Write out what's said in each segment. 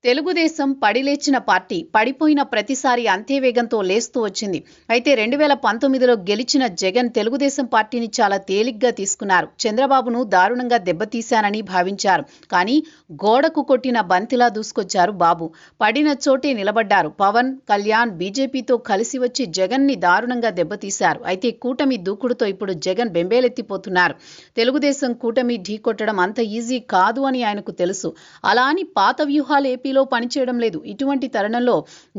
Telugu Desam పడిలేచిన party పడిపోయిన ప్రతిసారి అంతే వేగంతో లేస్తూ వచ్చింది. అయితే 2019లో గెలిచిన జగన్ తెలుగుదేశం పార్టీని చాలా తేలిగ్గా తీసుకున్నారు. చంద్రబాబును దారుణంగా దెబ్బతీశానని భావించారు. కానీ గోడకు కొట్టిన బంతిలా దూసుకొచ్చారు బాబు. పడిన చోటే నిలబడ్డారు. పవన్ కళ్యాణ్ బీజేపీతో కలిసి వచ్చి జగన్ని దారుణంగా దెబ్బతీశారు. అయితే కూటమి దూకుడుతో ఇప్పుడు జగన్ బెంబేలెత్తిపోతున్నారు. తెలుగుదేశం కూటమి ఢీకొట్టడం అంత ఈజీ కాదు అని ఆయనకు తెలుసు. అలా అని పాత వ్యూహాలు ఏపీలో పనిచేయడం లేదు. ఇటువంటి తరుణంలో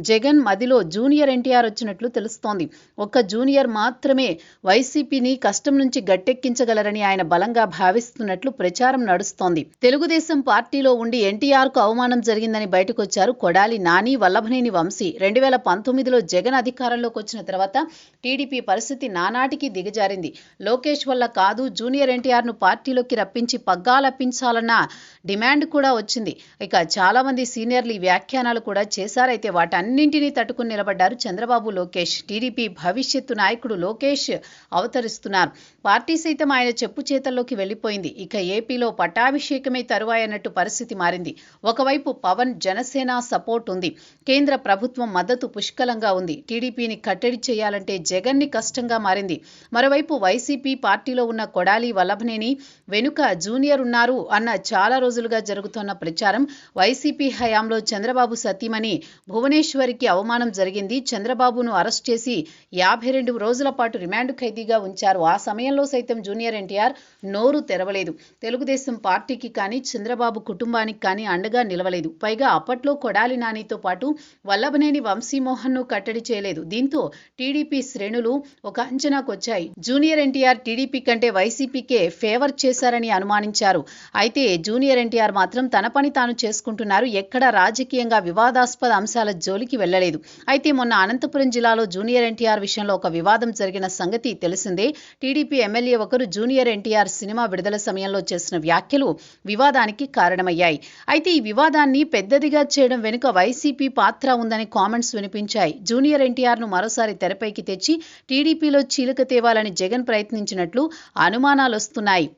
జగన్ మదిలో జూనియర్ ఎన్టీఆర్ వచ్చినట్లు తెలుస్తోంది. ఒక్క జూనియర్ మాత్రమే వైసీపీని కష్టం నుంచి గట్టెక్కించగలరని ఆయన బలంగా భావిస్తున్నట్లు ప్రచారం నడుస్తోంది. తెలుగుదేశం పార్టీలో ఉండి ఎన్టీఆర్ కు అవమానం జరిగిందని బయటకొచ్చారు కొడాలి నాని, వల్లభనేని వంశీ. 2019లో జగన్ అధికారంలోకి వచ్చిన తర్వాత టీడీపీ పరిస్థితి నానాటికి దిగజారింది. లోకేష్ వల్ల కాదు, జూనియర్ ఎన్టీఆర్ ను పార్టీలోకి రప్పించి పగ్గాలప్పించాలన్న డిమాండ్ కూడా వచ్చింది. ఇక చాలా మంది సీనియర్లు ఈ వ్యాఖ్యానాలు కూడా చేశారైతే వాటన్నింటినీ తట్టుకుని నిలబడ్డారు చంద్రబాబు, లోకేష్. టీడీపీ భవిష్యత్తు నాయకుడు లోకేష్ అవతరిస్తున్నారు. పార్టీ సైతం ఆయన చెప్పు చేతల్లోకి వెళ్లిపోయింది. ఇక ఏపీలో పట్టాభిషేకమే తరువాయన్నట్టు పరిస్థితి మారింది. ఒకవైపు పవన్, జనసేన సపోర్ట్ ఉంది. కేంద్ర ప్రభుత్వం మద్దతు పుష్కలంగా ఉంది. టీడీపీని కట్టడి చేయాలంటే జగన్ ని కష్టంగా మారింది. మరోవైపు వైసీపీ పార్టీలో ఉన్న కొడాలి, వల్లభనేని వెనుక జూనియర్ ఉన్నారు అన్న చాలా రోజులుగా జరుగుతున్న ప్రచారం. వైసీపీ హయాంలో చంద్రబాబు సతీమణి భువనేశ్వరికి అవమానం జరిగింది. చంద్రబాబును అరెస్ట్ చేసి 52 రోజుల పాటు రిమాండ్ ఖైదీగా ఉంచారు. ఆ సమయంలో సైతం జూనియర్ ఎన్టీఆర్ నోరు తెరవలేదు. తెలుగుదేశం పార్టీకి కానీ చంద్రబాబు కుటుంబానికి కానీ అండగా నిలవలేదు. పైగా అప్పట్లో కొడాలి నానితో పాటు వల్లభనేని వంశీమోహన్ను కట్టడి చేయలేదు. దీంతో టీడీపీ శ్రేణులు ఒక అంచనాకొచ్చాయి. జూనియర్ ఎన్టీఆర్ టీడీపీ కంటే వైసీపీకే ఫేవర్ చేశారని అనుమానించారు. అయితే జూనియర్ ఎన్టీఆర్ మాత్రం తన పని తాను చేసుకుంటున్నారు. ఎక్కడా రాజకీయంగా వివాదాస్పద అంశాల జోలికి వెళ్లలేదు. అయితే మొన్న అనంతపురం జిల్లాలో జూనియర్ ఎన్టీఆర్ విషయంలో ఒక వివాదం జరిగిన సంగతి తెలిసిందే. టీడీపీ ఎమ్మెల్యే ఒకరు జూనియర్ ఎన్టీఆర్ సినిమా విడుదల సమయంలో చేసిన వ్యాఖ్యలు వివాదానికి కారణమయ్యాయి. అయితే ఈ వివాదాన్ని పెద్దదిగా చేయడం వెనుక వైసీపీ పాత్ర ఉందని కామెంట్స్ వినిపించాయి. జూనియర్ ఎన్టీఆర్ ను మరోసారి తెరపైకి తెచ్చి టీడీపీలో చీలిక తేవాలని జగన్ ప్రయత్నించినట్లు అనుమానాలొస్తున్నాయి.